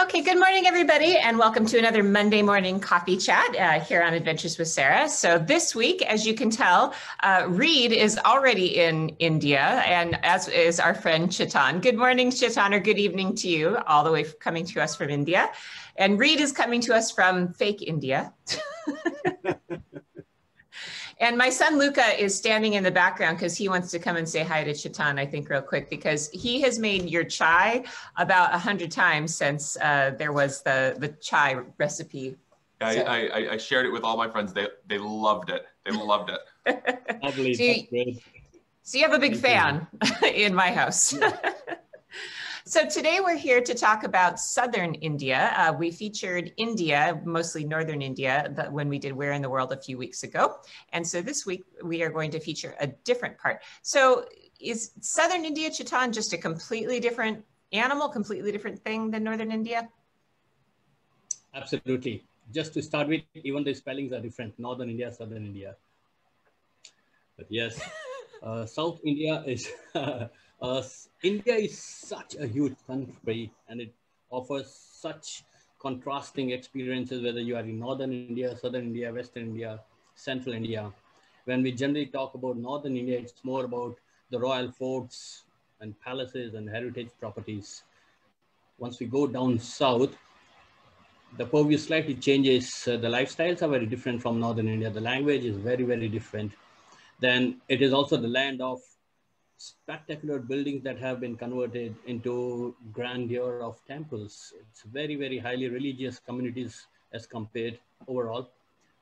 Okay, good morning, everybody, and welcome to another Monday morning coffee chat here on Adventures with Sarah. So this week, as you can tell, Reed is already in India, and as is our friend Chetan. Good morning, Chetan, or good evening to you, all the way coming to us from India. And Reed is coming to us from fake India. And my son Luca is standing in the background because he wants to come and say hi to Chetan, I think, real quick, because he has made your chai about 100 times since there was the chai recipe. I shared it with all my friends. They loved it. They loved it. Lovely. That's great. So you have a big fan in my house. Yeah. So today we're here to talk about Southern India. We featured India, mostly Northern India, when we did Where in the World a few weeks ago. And so this week we are going to feature a different part. So is Southern India, Chetan, just a completely different animal, completely different thing than Northern India? Absolutely. Just to start with, even the spellings are different, Northern India, Southern India. But yes, South India is... India is such a huge country and it offers such contrasting experiences, whether you are in Northern India, Southern India, Western India, Central India. When we generally talk about Northern India, it's more about the royal forts and palaces and heritage properties. Once we go down south, the purview slightly changes. The lifestyles are very different from Northern India. The language is very, very different. Then it is also the land of spectacular buildings that have been converted into grandeur of temples. It's very, very highly religious communities as compared overall.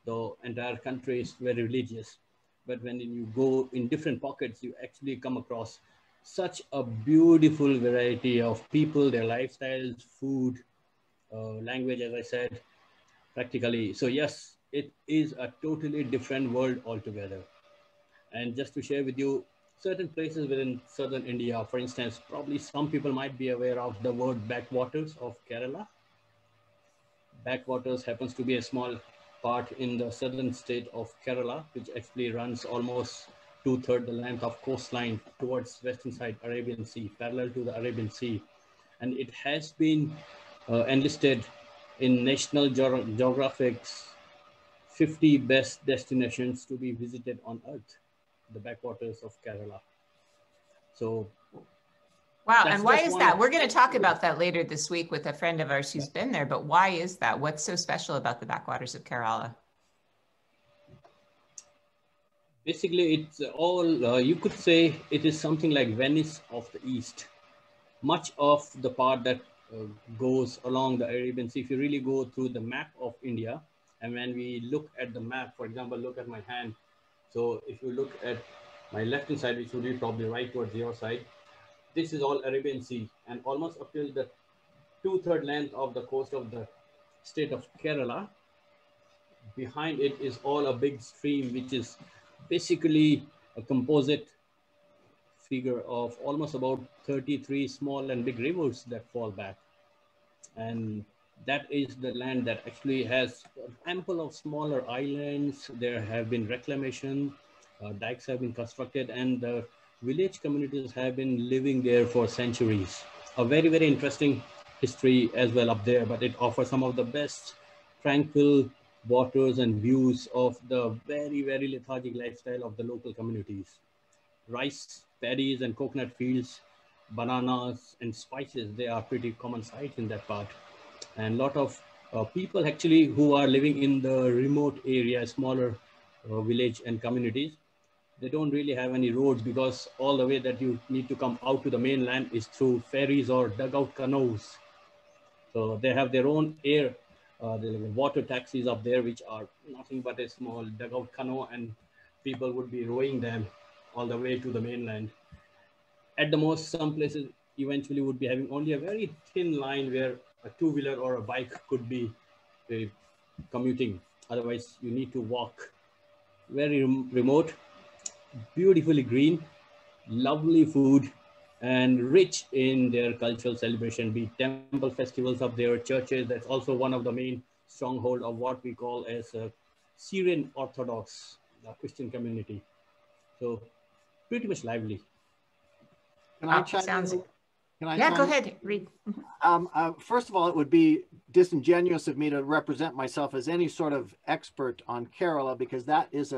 The entire country is very religious. But when you go in different pockets, you actually come across such a beautiful variety of people, their lifestyles, food, language, as I said, practically. So yes, it is a totally different world altogether. And just to share with you, certain places within Southern India, for instance, probably some people might be aware of the word backwaters of Kerala. Backwaters happens to be a small part in the southern state of Kerala, which actually runs almost 2/3 the length of coastline towards western side Arabian Sea, parallel to the Arabian Sea. And it has been enlisted in National Geographic's 50 best destinations to be visited on Earth, the backwaters of Kerala. So, wow, and why is that? We're going to talk about that later this week with a friend of ours who's been there, but why is that? What's so special about the backwaters of Kerala? Basically, it's all, you could say it is something like Venice of the East. Much of the part that goes along the Arabian Sea, if you really go through the map of India, and when we look at the map, for example, look at my hand. So if you look at my left-hand side, which would be probably right towards your side, this is all Arabian Sea, and almost up till the 2/3 length of the coast of the state of Kerala. Behind it is all a big stream, which is basically a composite figure of almost about 33 small and big rivers that fall back. And that is the land that actually has ample of smaller islands. There have been reclamation, dikes have been constructed, and the village communities have been living there for centuries. A very, very interesting history as well up there, but it offers some of the best tranquil waters and views of the very, very lethargic lifestyle of the local communities. Rice, paddies, and coconut fields, bananas, and spices, they are pretty common sight in that part. And a lot of people actually who are living in the remote area, smaller village and communities, they don't really have any roads because all the way that you need to come out to the mainland is through ferries or dugout canoes. So they have their own the water taxis up there, which are nothing but a small dugout canoe, and people would be rowing them all the way to the mainland. At the most, some places eventually would be having only a very thin line where a two-wheeler or a bike could be commuting. Otherwise, you need to walk. Very remote, beautifully green, lovely food, and rich in their cultural celebration, be it temple festivals of their churches. That's also one of the main stronghold of what we call as a Syrian Orthodox Christian community. So pretty much lively. Can I chime in? Yeah, go ahead, Reed. First of all, it would be disingenuous of me to represent myself as any sort of expert on Kerala, because that is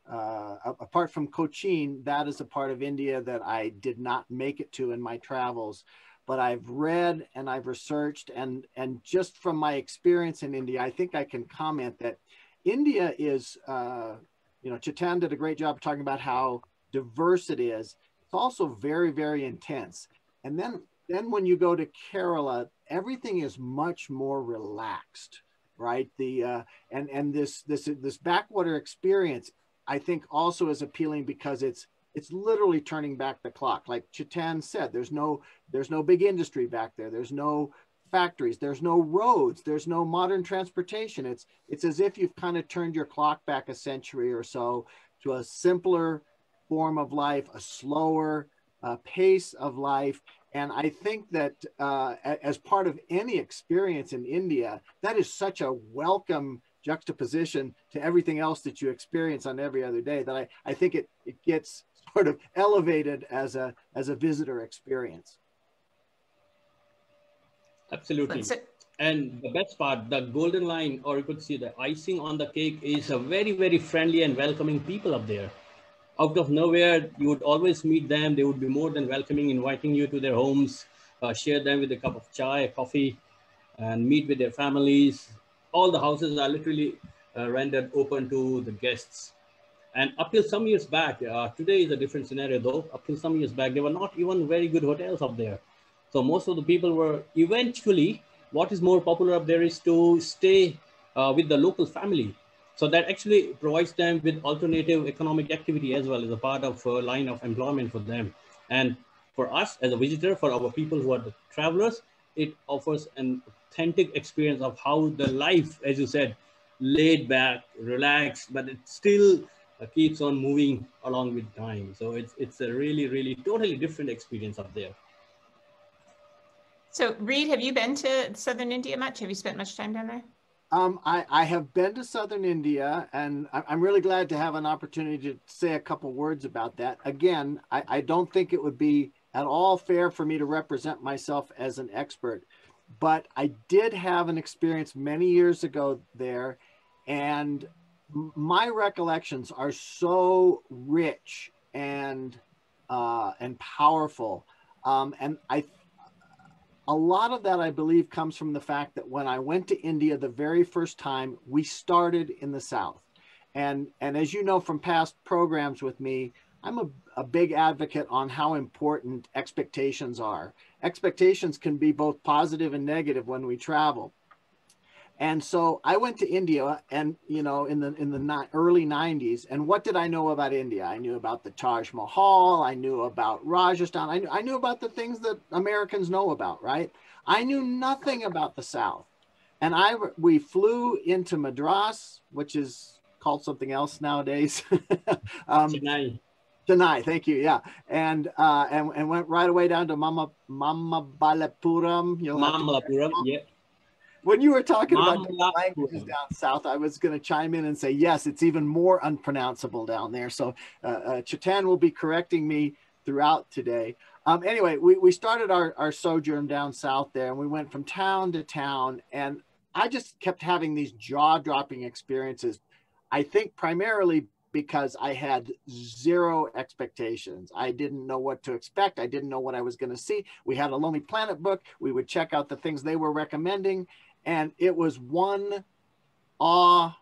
apart from Cochin, that is a part of India that I did not make it to in my travels. But I've read and I've researched, and just from my experience in India, I think I can comment that India is, Chetan did a great job talking about how diverse it is. It's also very, very intense. And then when you go to Kerala, everything is much more relaxed, right? And this backwater experience, I think, also is appealing because it's literally turning back the clock. Like Chetan said, there's no big industry back there. There's no factories. There's no roads. There's no modern transportation. It's as if you've kind of turned your clock back a century or so to a simpler form of life, a slower pace of life. And I think that as part of any experience in India, that is such a welcome juxtaposition to everything else that you experience on every other day that I think it gets sort of elevated as a visitor experience. Absolutely. And the best part, the golden line, or you could see the icing on the cake, is a very, very friendly and welcoming people up there. Out of nowhere, you would always meet them. They would be more than welcoming, inviting you to their homes, share them with a cup of chai, coffee, and meet with their families. All the houses are literally rendered open to the guests. And up till some years back, today is a different scenario though, up till some years back, there were not even very good hotels up there. So most of the people were eventually, what is more popular up there is to stay with the local family. So that actually provides them with alternative economic activity as well as a part of a line of employment for them. And for us as a visitor, for our people who are the travelers, it offers an authentic experience of how the life, as you said, laid back, relaxed, but it still keeps on moving along with time. So it's a really, really totally different experience up there. So Reed, have you been to Southern India much? Have you spent much time down there? I have been to Southern India, and I'm really glad to have an opportunity to say a couple words about that. Again, I don't think it would be at all fair for me to represent myself as an expert, but I did have an experience many years ago there, and my recollections are so rich and powerful, and a lot of that, I believe, comes from the fact that when I went to India the very first time, we started in the South. And as you know from past programs with me, I'm a big advocate on how important expectations are. Expectations can be both positive and negative when we travel. And so I went to India, and in the early 90s. And what did I know about India? I knew about the Taj Mahal. I knew about Rajasthan. I knew about the things that Americans know about, right? I knew nothing about the South. And we flew into Madras, which is called something else nowadays. Chennai. Chennai, thank you. Yeah, and went right away down to Mamallapuram. Mamallapuram, yeah. When you were talking about languages down south, I was going to chime in and say, yes, it's even more unpronounceable down there. So Chetan will be correcting me throughout today. Anyway, we started our sojourn down south there, and we went from town to town, and I just kept having these jaw-dropping experiences. I think primarily because I had zero expectations. I didn't know what to expect. I didn't know what I was going to see. We had a Lonely Planet book. We would check out the things they were recommending. And it was one awe-inspiring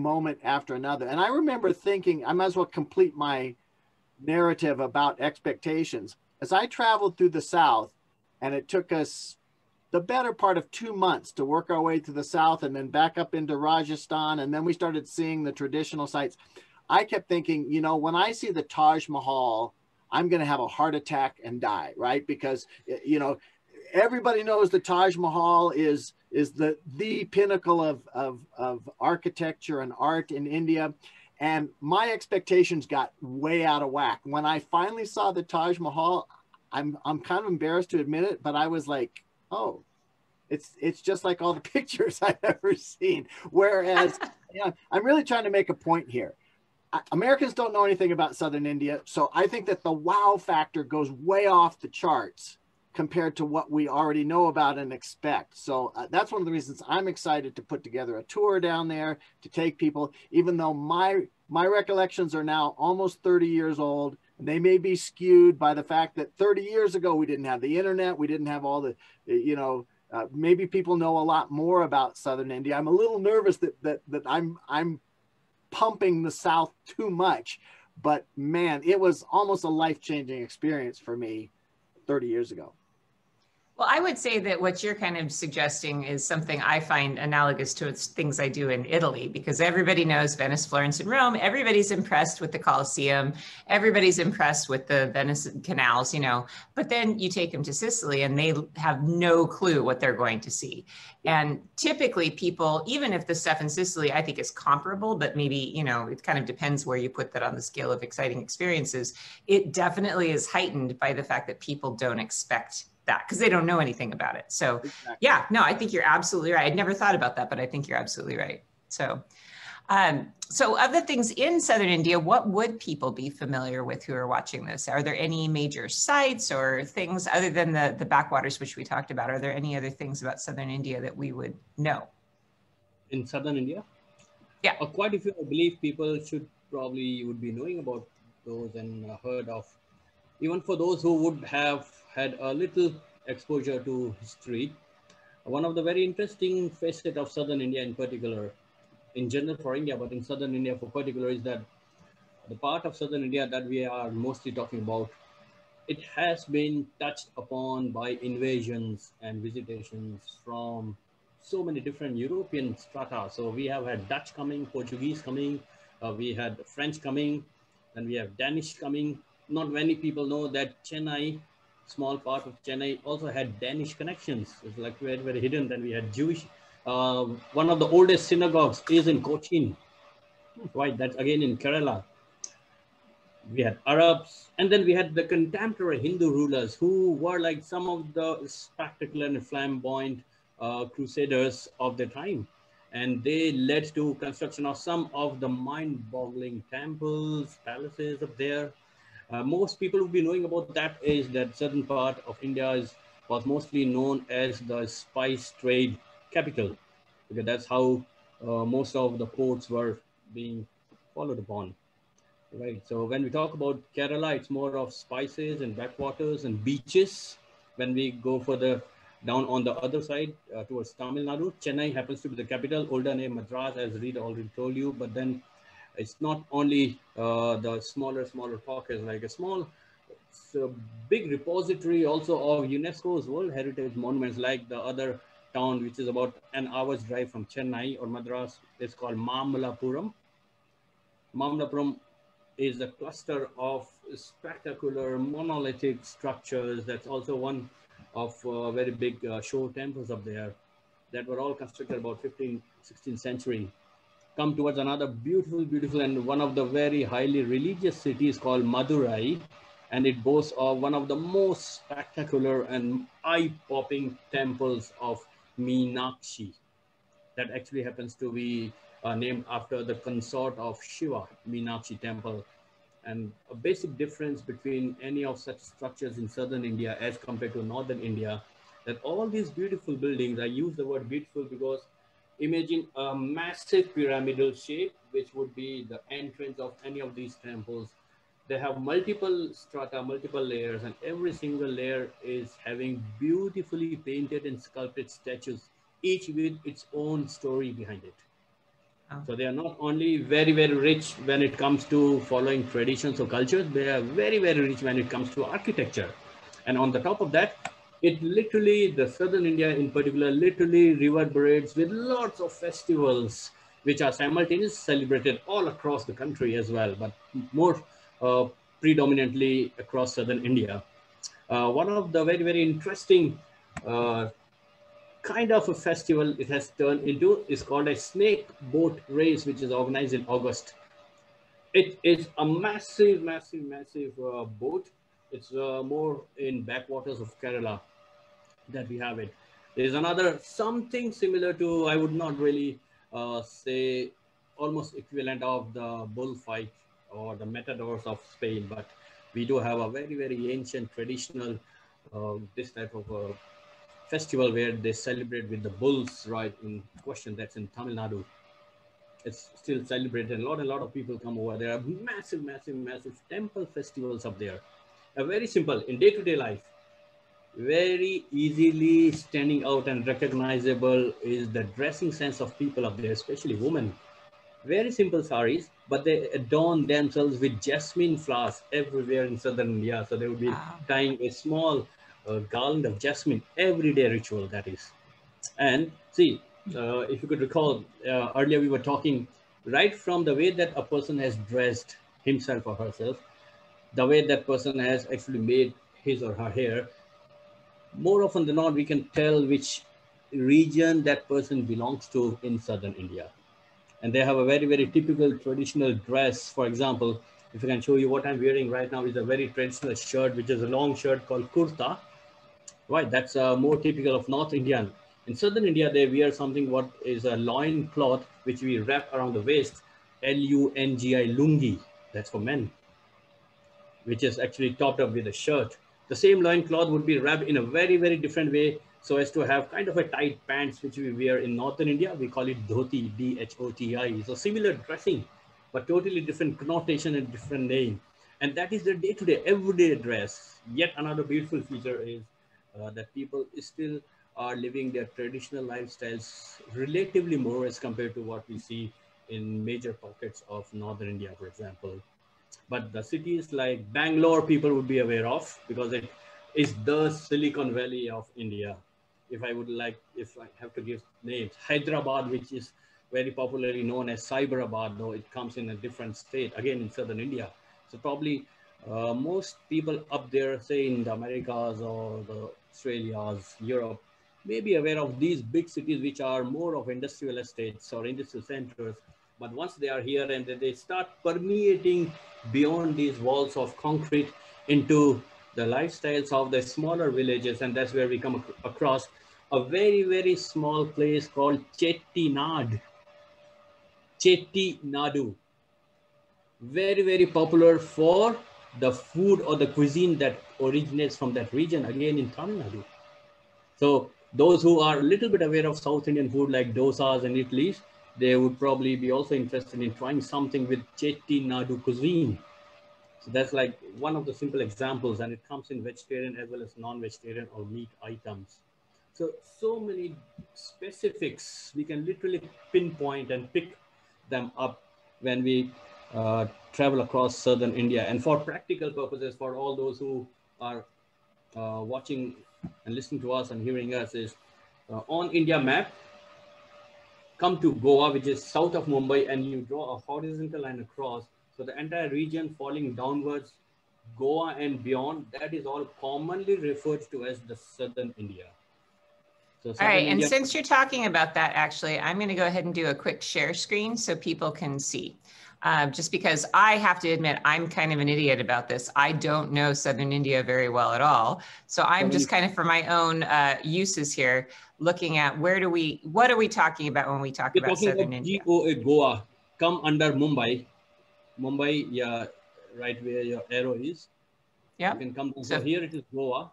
moment after another. And I remember thinking, I might as well complete my narrative about expectations. As I traveled through the South, and it took us the better part of 2 months to work our way to the South and then back up into Rajasthan, and then we started seeing the traditional sites, I kept thinking, when I see the Taj Mahal, I'm going to have a heart attack and die, right? Because, everybody knows the Taj Mahal is the pinnacle of architecture and art in India. And my expectations got way out of whack. When I finally saw the Taj Mahal, I'm kind of embarrassed to admit it, but I was like, oh, it's just like all the pictures I've ever seen. Whereas I'm really trying to make a point here. Americans don't know anything about Southern India. So I think that the wow factor goes way off the charts. compared to what we already know about and expect. So that's one of the reasons I'm excited to put together a tour down there to take people, even though my recollections are now almost 30 years old. They may be skewed by the fact that 30 years ago, we didn't have the internet. We didn't have all the, maybe people know a lot more about Southern India. I'm a little nervous that I'm pumping the South too much, but man, it was almost a life-changing experience for me 30 years ago. Well, I would say that what you're kind of suggesting is something I find analogous to things I do in Italy, because everybody knows Venice, Florence, and Rome. Everybody's impressed with the Colosseum. Everybody's impressed with the Venice canals, but then you take them to Sicily and they have no clue what they're going to see. And typically people, even if the stuff in Sicily, I think is comparable, but maybe, it kind of depends where you put that on the scale of exciting experiences. It definitely is heightened by the fact that people don't expect that because they don't know anything about it. So exactly. Yeah, no, I think you're absolutely right. I'd never thought about that, but I think you're absolutely right. So, so of the things in Southern India, what would people be familiar with who are watching this? Are there any major sites or things other than the backwaters, which we talked about? Are there any other things about Southern India that we would know? In Southern India? Yeah. Quite a few, I believe people would be knowing about those and heard of. Even for those who would have had a little exposure to history, one of the very interesting facets of Southern India in particular, in general for India, but in Southern India for particular, is that the part of Southern India that we are mostly talking about, it has been touched upon by invasions and visitations from so many different European strata. So we have had Dutch coming, Portuguese coming, we had French coming, and we have Danish coming. Not many people know that Chennai, small part of Chennai, also had Danish connections. It's like very, very hidden. Then we had Jewish. One of the oldest synagogues is in Cochin, right? That's again in Kerala. We had Arabs, and then we had the contemporary Hindu rulers who were like some of the spectacular and flamboyant crusaders of their time. And they led to construction of some of the mind-boggling temples, palaces up there. Most people will be knowing about that is that certain part of India was mostly known as the spice trade capital, because that's how most of the ports were being followed upon, right? So when we talk about Kerala, it's more of spices and backwaters and beaches. When we go further down on the other side towards Tamil Nadu, Chennai happens to be the capital, older name Madras, as Reed already told you, but then it's not only the smaller pockets, like it's a big repository also of UNESCO's World Heritage Monuments, like the other town, which is about an hour's drive from Chennai or Madras. It's called Mamallapuram. Mamallapuram is a cluster of spectacular monolithic structures. That's also one of very big shore temples up there that were all constructed about 15th, 16th century. Come towards another beautiful and one of the very highly religious cities called Madurai, and it boasts of one of the most spectacular and eye-popping temples of Meenakshi. That actually happens to be named after the consort of Shiva, Meenakshi temple. And a basic difference between any of such structures in Southern India as compared to Northern India, that all these beautiful buildings, I use the word beautiful because imagine a massive pyramidal shape, which would be the entrance of any of these temples. They have multiple strata, multiple layers, and every single layer is having beautifully painted and sculpted statues, each with its own story behind it. Oh. So they are not only very, very rich when it comes to following traditions or cultures, they are very, very rich when it comes to architecture. And on the top of that, it literally, the Southern India in particular, literally reverberates with lots of festivals, which are simultaneously celebrated all across the country as well, but more predominantly across Southern India. One of the very, very interesting kind of a festival it has turned into is called a snake boat race, which is organized in August. It is a massive boat. It's more in backwaters of Kerala that we have it. There's another something similar to, I would not really say almost equivalent of the bullfight or the matadors of Spain, but we do have a very, very ancient traditional this type of festival where they celebrate with the bulls, right, in question. That's in Tamil Nadu. It's still celebrated. A lot of people come over. There are massive temple festivals up there. Very simple in day-to-day life. Very easily standing out and recognizable is the dressing sense of people up there, especially women. Very simple saris, but they adorn themselves with jasmine flowers everywhere in southern India. So they would be tying a small garland of jasmine, everyday ritual that is. And see, if you could recall, earlier we were talking right from the way that a person has dressed himself or herself, the way that person has actually made his or her hair, more often than not, we can tell which region that person belongs to in southern India. And they have a very typical traditional dress. For example, if I can show you what I'm wearing right now is a very traditional shirt, which is a long shirt called kurta. Right, that's more typical of North Indian. In southern India, they wear something what is a loin cloth, which we wrap around the waist, L-U-N-G-I, lungi, that's for men, which is actually topped up with a shirt. The same loin cloth would be wrapped in a very different way so as to have kind of a tight pants, which we wear in Northern India. We call it dhoti, D-H-O-T-I. So similar dressing, but totally different connotation and different name. And that is their day-to-day, everyday dress. Yet another beautiful feature is that people still are living their traditional lifestyles relatively more as compared to what we see in major pockets of Northern India, for example. But the cities like Bangalore, people would be aware of because it is the Silicon Valley of India. If I have to give names, Hyderabad, which is very popularly known as Cyberabad, though it comes in a different state, again in southern India. So probably most people up there, say in the Americas or the Australias, Europe, may be aware of these big cities, which are more of industrial estates or industrial centers. But once they are here and they start permeating beyond these walls of concrete into the lifestyles of the smaller villages, and that's where we come across a very small place called Chettinad. Chettinadu. Very popular for the food or the cuisine that originates from that region, again in Tamil Nadu. So those who are a little bit aware of South Indian food like dosas and idlis, they would probably be also interested in trying something with Chettinadu cuisine. So that's like one of the simple examples, and it comes in vegetarian as well as non-vegetarian or meat items. So many specifics, we can literally pinpoint and pick them up when we travel across southern India. And for practical purposes, for all those who are watching and listening to us and hearing us, is on India map, come to Goa, which is south of Mumbai, and you draw a horizontal line across. So the entire region falling downwards, Goa and beyond, that is all commonly referred to as the southern India. So all right, India, and since you're talking about that, actually, I'm going to go ahead and do a quick share screen so people can see. Just because I have to admit, I'm kind of an idiot about this. I don't know southern India very well at all. So I'm just kind of for my own uses here, looking at what are we talking about when we talk about southern India? GOA, Goa, come under Mumbai. Mumbai, yeah, right where your arrow is. Yeah. You can come down. So here it is Goa.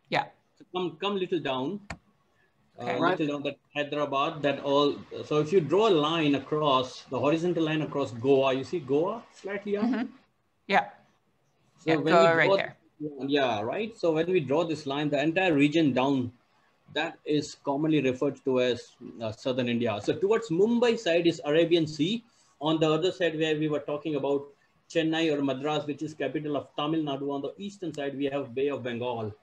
Yeah. So come little down. Okay. Little down that Hyderabad, that all. So if you draw a line across, the horizontal line across Goa, you see Goa slightly up? Mm-hmm. Yeah. So yeah, when Goa we right draw, there. Yeah, right. So when we draw this line, the entire region down, that is commonly referred to as southern India. So towards Mumbai side is Arabian Sea. On the other side, where we were talking about Chennai or Madras, which is capital of Tamil Nadu, on the eastern side, we have Bay of Bengal.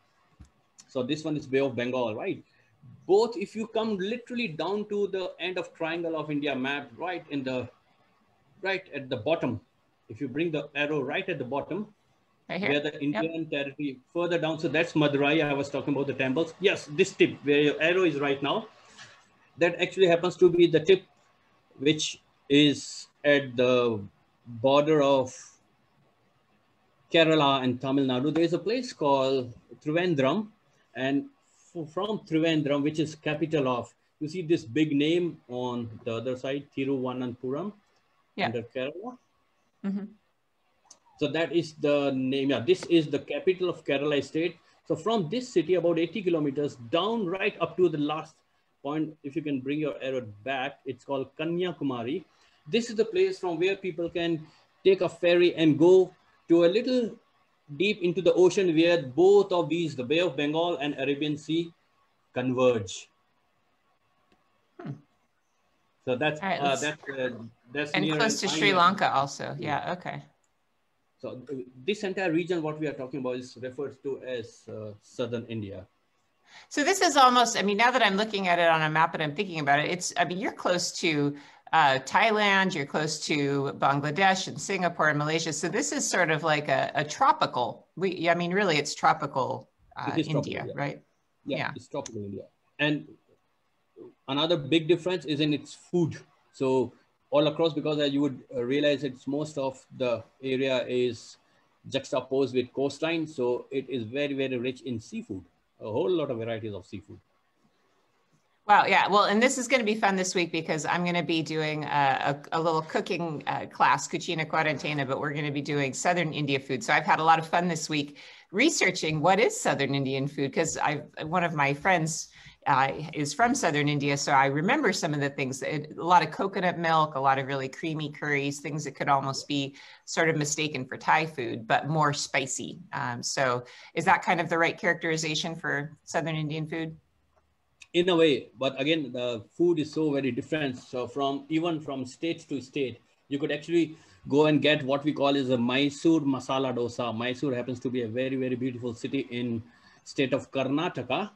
So this one is Bay of Bengal, right? Both, if you come literally down to the end of triangle of India map, right at the bottom, if you bring the arrow right at the bottom, right here. Where the Indian territory further down. So that's Madurai. I was talking about the temples. Yes, this tip where your arrow is right now, that actually happens to be the tip which is at the border of Kerala and Tamil Nadu. There is a place called Trivandrum, and from Trivandrum, which is capital of, you see this big name on the other side, Thiruvananthapuram, under Kerala. Mm-hmm. So that is the name. Yeah, this is the capital of Kerala state. So from this city, about 80 kilometers down right up to the last point, if you can bring your arrow back, it's called Kanyakumari. This is the place from where people can take a ferry and go to a little deep into the ocean where both of these, the Bay of Bengal and Arabian Sea, converge. So that's right, that's and near close to Sri Lanka also. Yeah. Okay. So this entire region, what we are talking about, is referred to as southern India. So this is almost, I mean, now that I'm looking at it on a map and I'm thinking about it, it's, I mean, you're close to Thailand, you're close to Bangladesh and Singapore and Malaysia. So this is sort of like a tropical, I mean, really it's tropical India, tropical, right? Yeah, it's tropical India. And another big difference is in its food. So all across, because as you would realize, it's most of the area is juxtaposed with coastline. So it is very, very rich in seafood, a whole lot of varieties of seafood. Wow, yeah. Well, and this is going to be fun this week because I'm going to be doing a little cooking class, Cucina Quarantena, but we're going to be doing Southern India food. So I've had a lot of fun this week researching what is Southern Indian food, because one of my friends is from Southern India. So I remember some of the things, a lot of coconut milk, a lot of really creamy curries, things that could almost be sort of mistaken for Thai food, but more spicy. So is that kind of the right characterization for Southern Indian food? In a way, but again, the food is so very different. So even from state to state, you could actually go and get what we call is a Mysore masala dosa. Mysore happens to be a very, very beautiful city in state of Karnataka.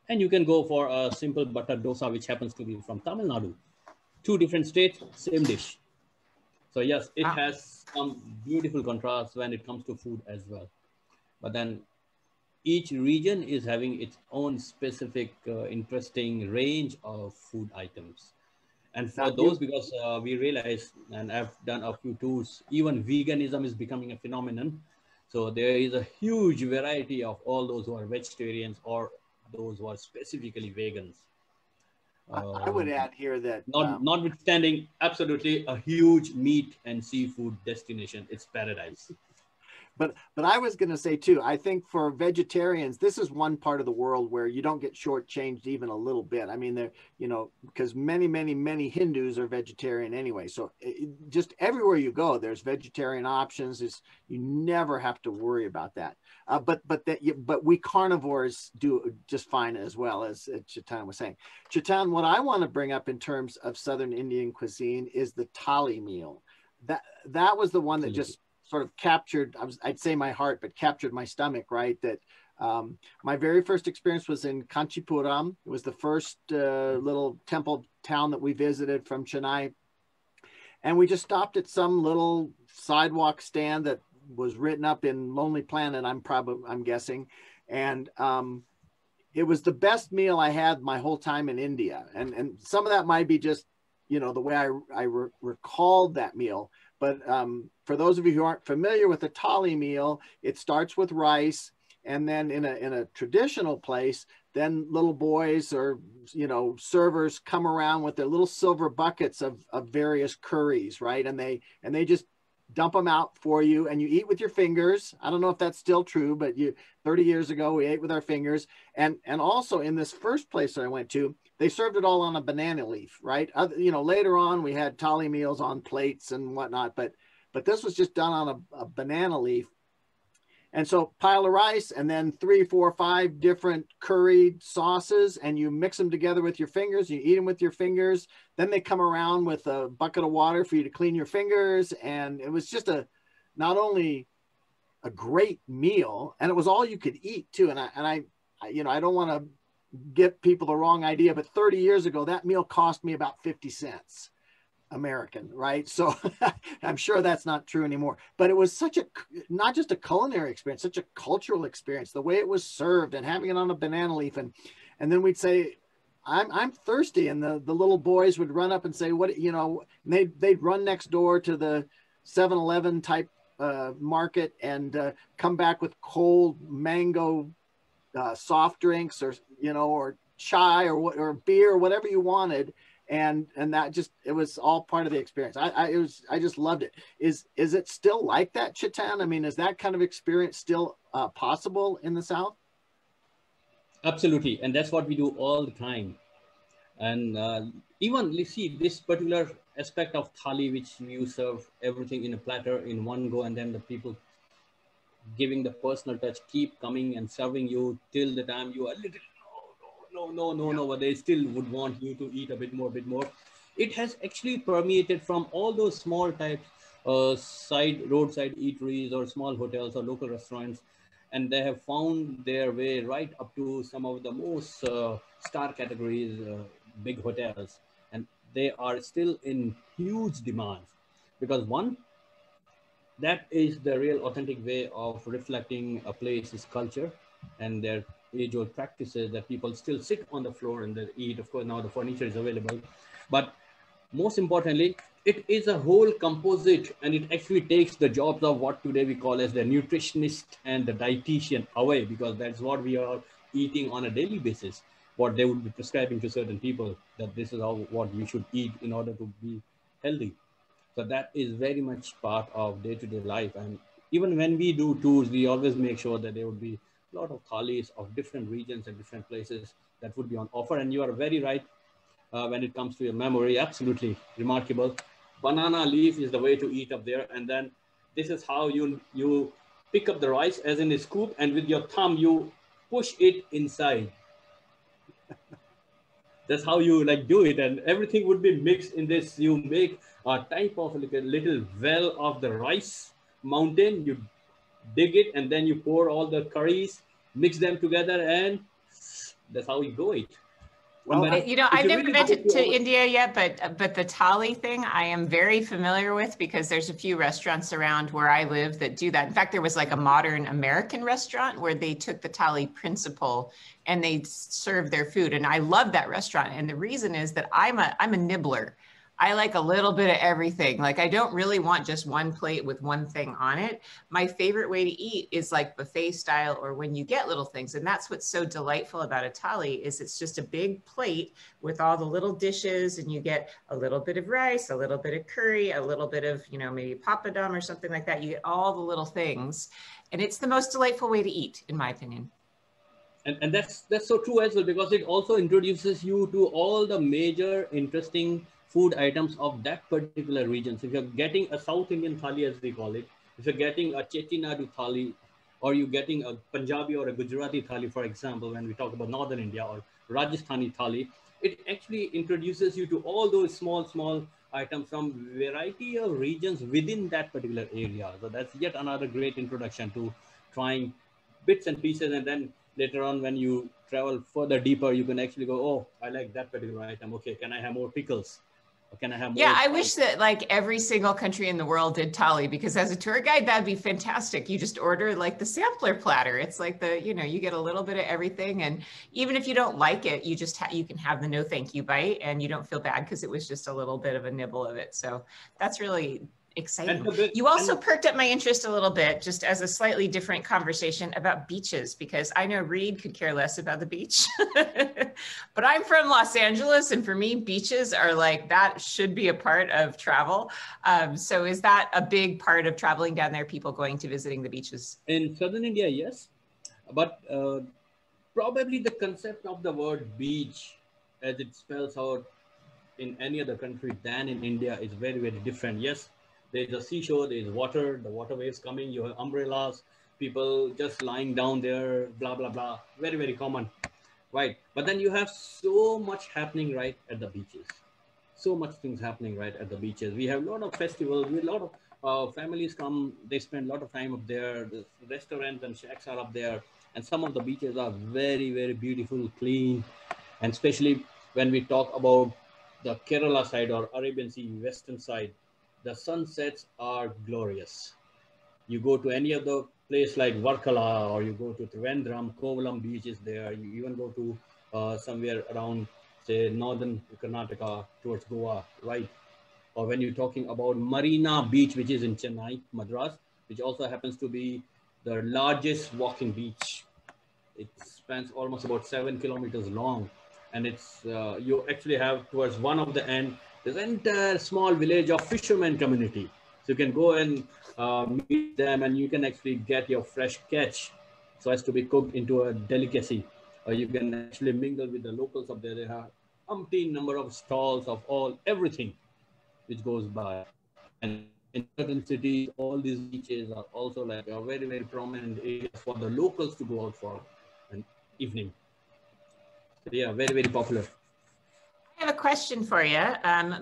And you can go for a simple butter dosa, which happens to be from Tamil Nadu. Two different states, same dish. So yes, it has some beautiful contrasts when it comes to food as well. But then each region is having its own specific interesting range of food items. And for those, because we realize, and I've done a few tours, even veganism is becoming a phenomenon. So there is a huge variety of all those who are vegetarians or those who are specifically vegans. I would add here that notwithstanding absolutely a huge meat and seafood destination, it's paradise. But I was going to say too, I think for vegetarians, this is one part of the world where you don't get shortchanged even a little bit. I mean, there, you know, because many Hindus are vegetarian anyway. So just everywhere you go, there's vegetarian options. You never have to worry about that. But we carnivores do just fine, as well, as Chetan was saying. Chetan, what I want to bring up in terms of Southern Indian cuisine is the thali meal. That was the one that just sort of captured, I'd say my heart, but captured my stomach, right? That my very first experience was in Kanchipuram. It was the first little temple town that we visited from Chennai. And we just stopped at some little sidewalk stand that was written up in Lonely Planet, I'm guessing. And it was the best meal I had my whole time in India. And some of that might be just, you know, the way I recalled that meal. But for those of you who aren't familiar with the thali meal, it starts with rice, and then in a traditional place, then little boys or, you know, servers come around with their little silver buckets of various curries, right? And they just dump them out for you, and you eat with your fingers. I don't know if that's still true, but 30 years ago, we ate with our fingers. And also in this first place that I went to, they served it all on a banana leaf, right? You know, later on we had thali meals on plates and whatnot, but this was just done on a banana leaf. And so pile of rice, and then 3, 4, 5 different curried sauces, and you mix them together with your fingers. You eat them with your fingers. Then they come around with a bucket of water for you to clean your fingers. And it was just not only a great meal, and it was all you could eat too. And I you know, I don't want to get people the wrong idea, but 30 years ago, that meal cost me about 50 cents American, right? So I'm sure that's not true anymore, but it was not just a culinary experience, such a cultural experience, the way it was served and having it on a banana leaf. And then we'd say, I'm thirsty. And the little boys would run up and say, what, you know, they'd run next door to the 7-Eleven type market and come back with cold mango soft drinks, or, you know, or chai or beer, or whatever you wanted. And that just, it was all part of the experience. I just loved it. Is it still like that, Chetan? I mean, is that kind of experience still possible in the South? Absolutely. And that's what we do all the time. And even you see this particular aspect of thali, which you serve everything in a platter in one go, and then the people giving the personal touch, keep coming and serving you till the time you are little, no, but they still would want you to eat a bit more, bit more. It has actually permeated from all those small types, roadside eateries or small hotels or local restaurants, and they have found their way right up to some of the most star categories, big hotels, and they are still in huge demand because one, that is the real authentic way of reflecting a place's culture and their age-old practices, that people still sit on the floor and they eat. Of course, now the furniture is available, but most importantly, it is a whole composite, and it actually takes the jobs of what today we call as the nutritionist and the dietitian away, because that's what we are eating on a daily basis, what they would be prescribing to certain people, that this is how what we should eat in order to be healthy. So that is very much part of day-to-day life. And even when we do tours, we always make sure that there would be a lot of thalis of different regions and different places that would be on offer. And you are very right when it comes to your memory, absolutely remarkable. Banana leaf is the way to eat up there. And then this is how you pick up the rice as in a scoop, and with your thumb, you push it inside. That's how you like do it, and everything would be mixed in this. You make a type of like a little well of the rice mountain, you dig it, and then you pour all the curries, mix them together, and that's how you go it. Well, you know, I've never been to India yet, but the thali thing I am very familiar with, because there's a few restaurants around where I live that do that. In fact, there was like a modern American restaurant where they took the thali principle and they served their food, and I love that restaurant. And the reason is that I'm a nibbler. I like a little bit of everything. Like, I don't really want just one plate with one thing on it. My favorite way to eat is like buffet style, or when you get little things. And that's what's so delightful about a thali, is it's just a big plate with all the little dishes, and you get a little bit of rice, a little bit of curry, a little bit of, you know, maybe papadum or something like that. You get all the little things. And it's the most delightful way to eat, in my opinion. And that's so true as well, because it also introduces you to all the major interesting food items of that particular region. So if you're getting a South Indian thali, as we call it, if you're getting a Chettinadu thali, or you're getting a Punjabi or a Gujarati thali, for example, when we talk about Northern India, or Rajasthani thali, it actually introduces you to all those small items from variety of regions within that particular area. So that's yet another great introduction to trying bits and pieces. And then later on, when you travel further deeper, you can actually go, oh, I like that particular item. Okay, can I have more pickles? Can I have more? Yeah, I wish that like every single country in the world did thali, because as a tour guide, that'd be fantastic. You just order like the sampler platter. It's like the, you know, you get a little bit of everything. And even if you don't like it, you just you can have the no thank you bite, and you don't feel bad because it was just a little bit of a nibble of it. So that's really exciting. You also perked up my interest a little bit, just as a slightly different conversation about beaches, because I know Reed could care less about the beach, but I'm from Los Angeles, and for me, beaches are like, that should be a part of travel. So is that a big part of traveling down there, people going to visiting the beaches? In Southern India, yes, but probably the concept of the word beach, as it spells out in any other country than in India, is very, very different. Yes, there's a seashore, there's water, the water waves coming, you have umbrellas, people just lying down there, blah, blah, blah. Very, very common, right? But then you have so much happening right at the beaches. So much things happening right at the beaches. We have a lot of festivals, a lot of families come, they spend a lot of time up there. The restaurants and shacks are up there. And some of the beaches are very, very beautiful, clean. And especially when we talk about the Kerala side or Arabian Sea, western side, the sunsets are glorious. You go to any other place like Varkala, or you go to Trivandrum, Kovalam beach is there. You even go to somewhere around, say, northern Karnataka towards Goa, right? Or when you're talking about Marina Beach, which is in Chennai, Madras, which also happens to be the largest walking beach. It spans almost about 7 kilometers long. And it's you actually have towards one of the end, this entire small village of fishermen community. So you can go and meet them, and you can actually get your fresh catch so as to be cooked into a delicacy, You can actually mingle with the locals up there. They have umpteen number of stalls of everything which goes by. And in certain cities, all these beaches are also like a very, very prominent areas for the locals to go out for an evening. So yeah, very, very popular. I have a question for you.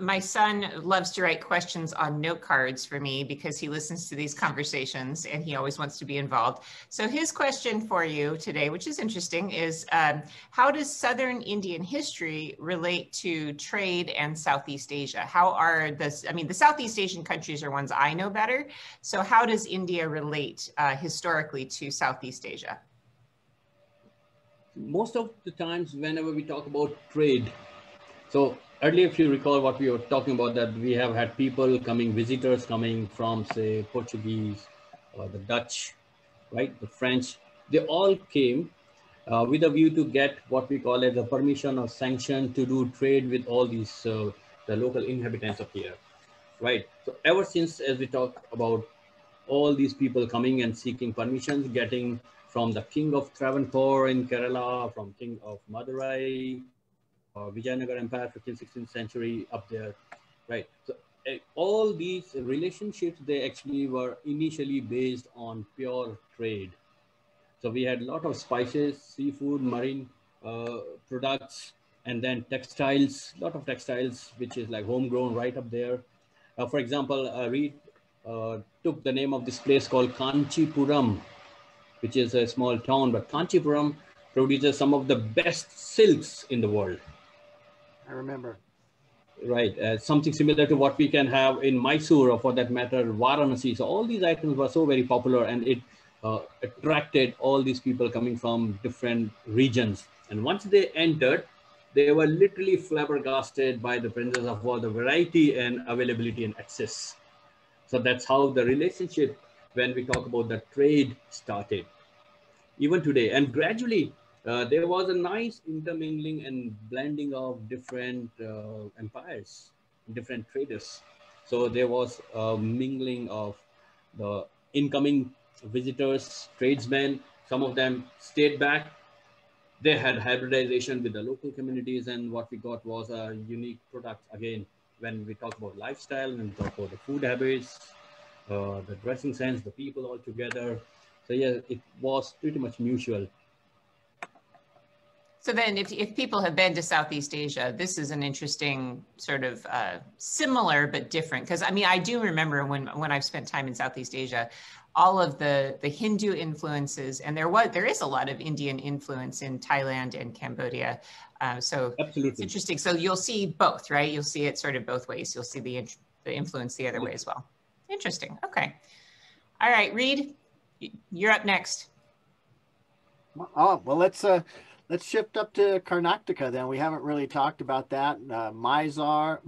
My son loves to write questions on note cards for me because he listens to these conversations and he always wants to be involved. So his question for you today, which is interesting, is how does Southern Indian history relate to trade and Southeast Asia? How are the Southeast Asian countries are ones I know better. So how does India relate historically to Southeast Asia? Most of the times, whenever we talk about trade, so earlier, if you recall what we were talking about, that we have had people coming, visitors coming from, say, Portuguese or the Dutch, right? The French, they all came with a view to get what we call as a permission or sanction to do trade with all these, the local inhabitants of here, right? So ever since, as we talk about all these people coming and seeking permissions, getting from the King of Travancore in Kerala, from King of Madurai, Vijayanagar Empire, 15th, 16th century up there, right? So all these relationships, they actually were initially based on pure trade. So we had a lot of spices, seafood, marine products, and then textiles, a lot of textiles, which is like homegrown right up there. For example, Reed took the name of this place called Kanchipuram, which is a small town, but Kanchipuram produces some of the best silks in the world. I remember. Right, something similar to what we can have in Mysore, or for that matter, Varanasi. So all these items were so very popular, and it attracted all these people coming from different regions. And once they entered, they were literally flabbergasted by the presence of all the variety and availability and access. So that's how the relationship, when we talk about the trade, started. Even today, and gradually, there was a nice intermingling and blending of different empires, different traders. So there was a mingling of the incoming visitors, tradesmen. Some of them stayed back. They had hybridization with the local communities, and what we got was a unique product. Again, when we talk about lifestyle and talk about the food habits, the dressing sense, the people all together. So yeah, it was pretty much mutual. So then if people have been to Southeast Asia, this is an interesting sort of similar but different, because I mean, I do remember when I've spent time in Southeast Asia, all of the Hindu influences, and there is a lot of Indian influence in Thailand and Cambodia. So Absolutely. It's interesting. So you'll see both, right? You'll see it sort of both ways. You'll see the influence the other way as well. Interesting. Okay. All right, Reed, you're up next. Oh, well, let's shift up to Karnataka then. We haven't really talked about that. Mysore,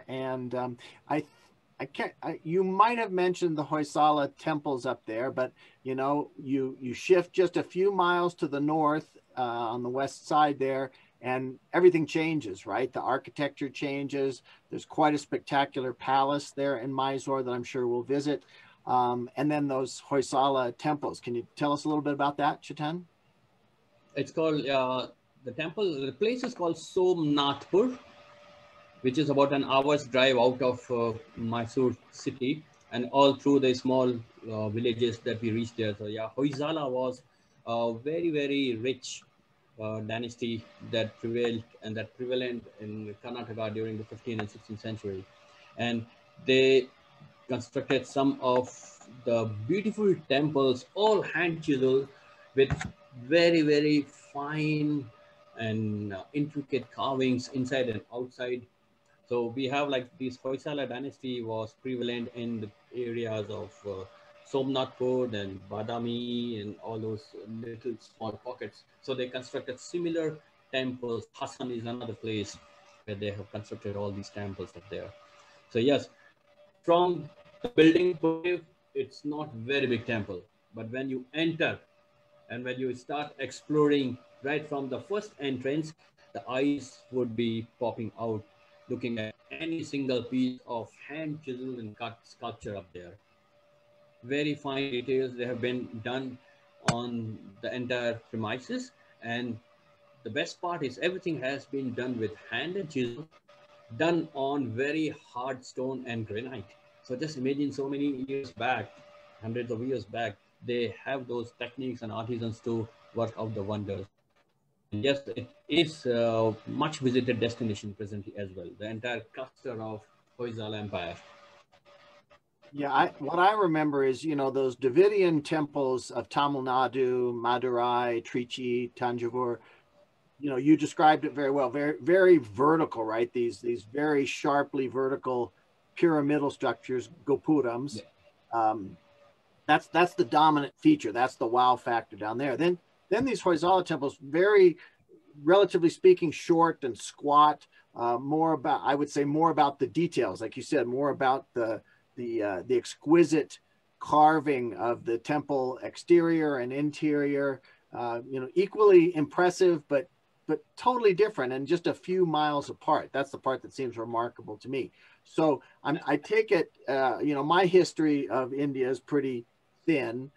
and I can't. You might have mentioned the Hoysala temples up there, but you know, you shift just a few miles to the north on the west side there, and everything changes, right? The architecture changes. There's quite a spectacular palace there in Mysore that I'm sure we'll visit. And then those Hoysala temples. Can you tell us a little bit about that, Chetan? It's called, the place is called Somnathpur, which is about an hour's drive out of Mysore city, and all through the small villages that we reached there. So yeah, Hoysala was a very, very rich dynasty that prevailed and that prevalent in Karnataka during the 15th and 16th century. And they constructed some of the beautiful temples, all hand chiseled with very, very fine and intricate carvings inside and outside. So we have like this Hoysala dynasty was prevalent in the areas of Somnathpur and Badami and all those little small pockets. So they constructed similar temples. Hassan is another place where they have constructed all these temples up there. So yes, from the building point of view, it's not very big temple, but when you enter and when you start exploring right from the first entrance, the eyes would be popping out, looking at any single piece of hand chiseled and cut sculpture up there. Very fine details they have been done on the entire premises. And the best part is everything has been done with hand and chisel, done on very hard stone and granite. So just imagine so many years back, hundreds of years back, they have those techniques and artisans to work out the wonders. And yes, it is a much visited destination presently as well, the entire cluster of Hoysala Empire. Yeah, what I remember is, you know, those Dravidian temples of Tamil Nadu, Madurai, Trichy, Tanjavur. You know, you described it very well. Very, very vertical, right? These very sharply vertical pyramidal structures, gopurams. Yeah. That's the dominant feature. That's the wow factor down there. Then these Hoysala temples, very, relatively speaking, short and squat. More about, I would say, more about the details, like you said, more about the exquisite carving of the temple exterior and interior. You know, equally impressive, but totally different and just a few miles apart. That's the part that seems remarkable to me. So I take it, you know, my history of India is pretty thin.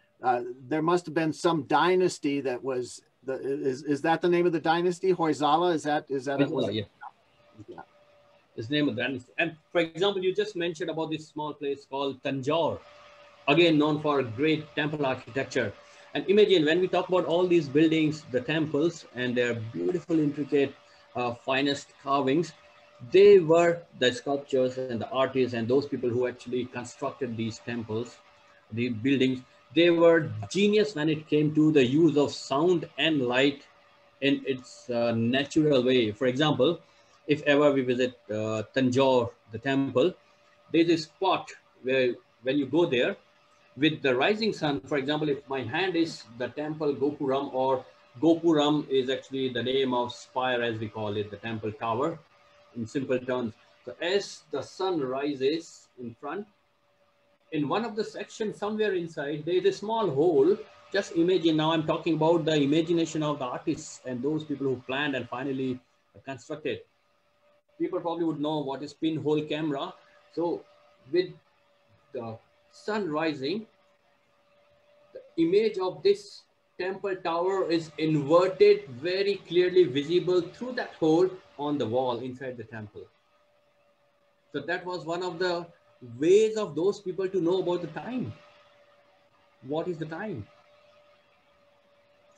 There must have been some dynasty that was, is that the name of the dynasty? Hoysala? Is that Hoysala, yeah. Yeah. His name of dynasty. And for example, you just mentioned about this small place called Tanjore, again known for great temple architecture. And imagine when we talk about all these buildings, the temples and their beautiful, intricate, finest carvings, they were the sculptors and the artists and those people who actually constructed these temples, the buildings. They were genius when it came to the use of sound and light in its natural way. For example, if ever we visit Tanjore, the temple, there's a spot where when you go there, with the rising sun, for example, if my hand is the temple Gopuram, or Gopuram is actually the name of spire as we call it, the temple tower in simple terms. So as the sun rises in front, in one of the sections somewhere inside, there is a small hole. Just imagine, now I'm talking about the imagination of the artists and those people who planned and finally constructed. People probably would know what is pinhole camera. So with the sun rising, the image of this temple tower is inverted, very clearly visible through that hole on the wall inside the temple. So that was one of the ways of those people to know about the time. What is the time?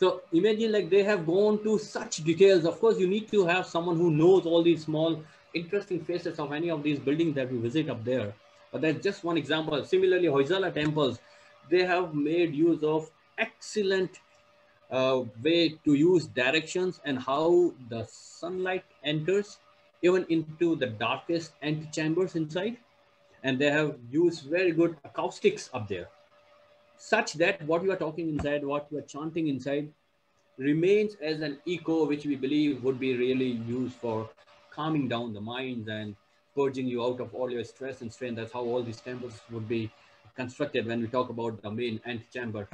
So imagine, like, they have gone to such details. Of course, you need to have someone who knows all these small, interesting facets of any of these buildings that we visit up there. But that's just one example. Similarly, Hoysala temples, they have made use of excellent way to use directions and how the sunlight enters even into the darkest antechambers inside. And they have used very good acoustics up there, such that what you are talking inside, what you are chanting inside, remains as an echo, which we believe would be really used for calming down the minds and purging you out of all your stress and strain. That's how all these temples would be constructed. When we talk about the main antechamber,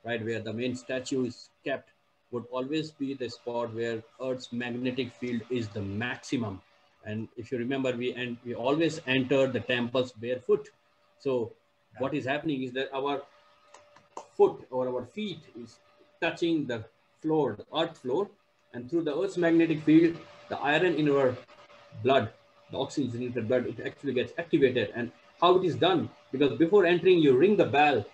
right, where the main statue is kept, would always be the spot where Earth's magnetic field is the maximum. And if you remember, we always enter the temples barefoot. So what is happening is that our foot or our feet is touching the floor, the earth floor, and through the Earth's magnetic field, the iron in our blood, the oxygen in the blood, it actually gets activated. And how it is done, because before entering, you ring the bell.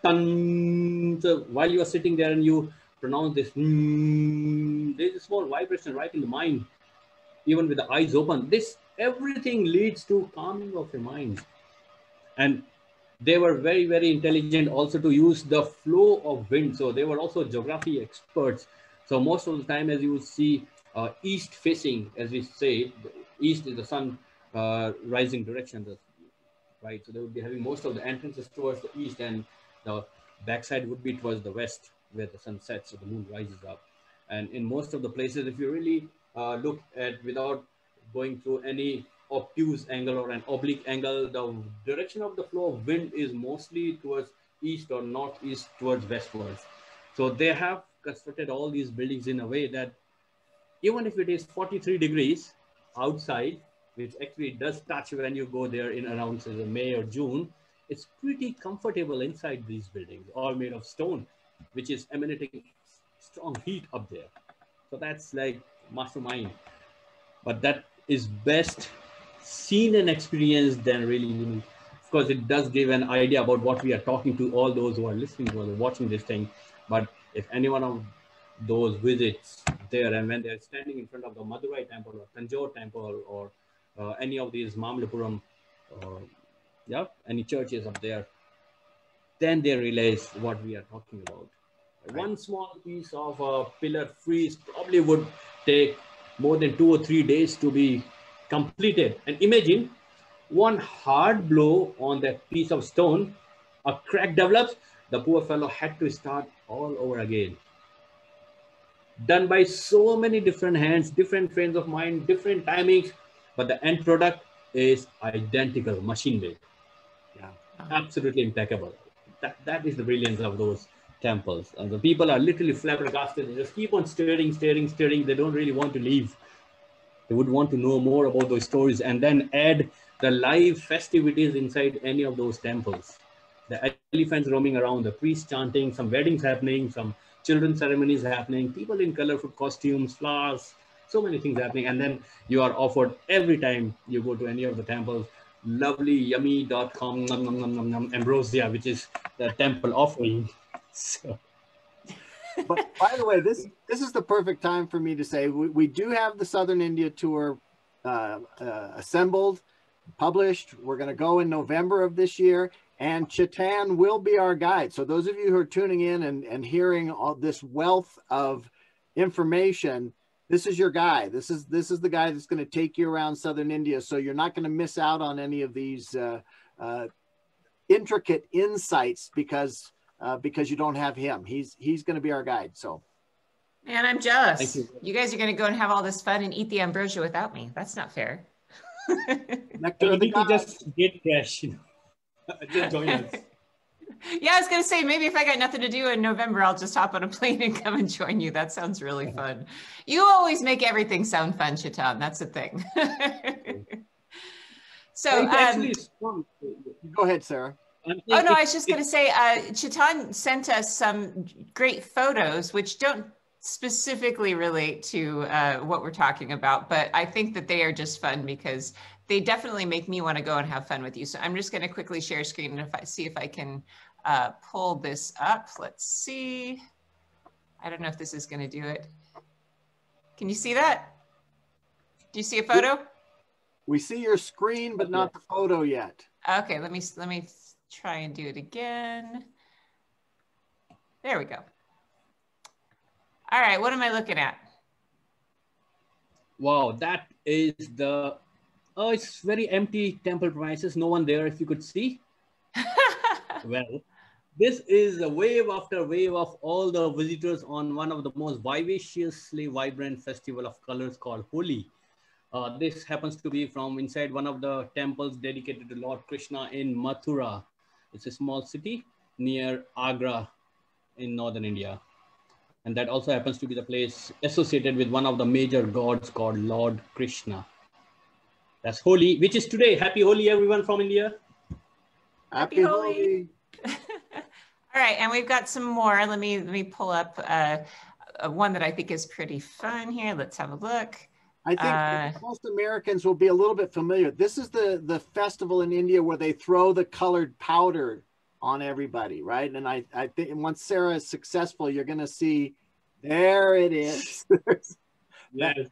Tan. So while you are sitting there and you pronounce this, there's a small vibration right in the mind, even with the eyes open. This, everything leads to calming of your mind. And they were very, very intelligent also to use the flow of wind. So they were also geography experts. So most of the time, as you will see, east facing, as we say, east is the sun rising direction, right? So they would be having most of the entrances towards the east, and the backside would be towards the west, where the sun sets, so the moon rises up. And in most of the places, if you really look at, without going through any obtuse angle or an oblique angle, the direction of the flow of wind is mostly towards east or northeast towards westwards. So they have constructed all these buildings in a way that even if it is 43 degrees outside, which actually does touch when you go there in around, say, May or June, it's pretty comfortable inside these buildings, all made of stone, which is emanating strong heat up there. So that's like mastermind. But that is best seen and experienced than really meaning. Of course, it does give an idea about what we are talking to all those who are listening to or watching this thing. But if any one of those visits there, and when they're standing in front of the Madurai temple or Tanjore temple or any of these Mamallapuram, any churches up there, then they realize what we are talking about. Right. One small piece of a pillar frieze probably would take more than 2 or 3 days to be completed. And imagine one hard blow on that piece of stone, a crack develops, the poor fellow had to start all over again. Done by so many different hands, different frames of mind, different timings, but the end product is identical, machine made. Yeah, absolutely impeccable. That is the brilliance of those temples. And the people are literally flabbergasted. They just keep on staring. They don't really want to leave. They would want to know more about those stories and then add the live festivities inside any of those temples. The elephants roaming around, the priests chanting, some weddings happening, some children's ceremonies happening, people in colorful costumes, flowers, so many things happening. And then you are offered every time you go to any of the temples, lovely yummy.com ambrosia, which is the temple offering. So. But by the way, this is the perfect time for me to say we do have the Southern India tour assembled, published. We're going to go in November of this year, and Chetan will be our guide. So those of you who are tuning in and hearing all this wealth of information, this is your guy. This is the guy that's going to take you around Southern India. So you're not going to miss out on any of these intricate insights because you don't have him. He's going to be our guide. So, man, I'm jealous. Thank you. You guys are going to go and have all this fun and eat the ambrosia without me. That's not fair. Nectar of the gods. Just get cash, just join us. Yeah, I was going to say, maybe if I got nothing to do in November, I'll just hop on a plane and come and join you. That sounds really fun. You always make everything sound fun, Chetan. That's the thing. So, go ahead, Sarah. Oh, no, I was just going to say, Chetan sent us some great photos, which don't specifically relate to what we're talking about, but I think that they are just fun because they definitely make me want to go and have fun with you. So I'm just going to quickly share screen and see if I can pull this up. Let's see. I don't know if this is going to do it. Can you see that? Do you see a photo? We see your screen, but not the photo yet. Okay, let me try and do it again. There we go. All right, what am I looking at? Wow, that is the, oh, it's very empty temple premises. No one there, if you could see. Well, this is a wave after wave of all the visitors on one of the most vivaciously vibrant festival of colors called Holi. This happens to be from inside one of the temples dedicated to Lord Krishna in Mathura. It's a small city near Agra in northern India. And that also happens to be the place associated with one of the major gods called Lord Krishna. That's Holi, which is today. Happy Holi, everyone from India. Happy Holi. All right, and we've got some more. Let me pull up one that I think is pretty fun here. Let's have a look. I think most Americans will be a little bit familiar. This is the festival in India where they throw the colored powder on everybody, right? And I think once Sarah is successful, you're going to see, there it is. Yes.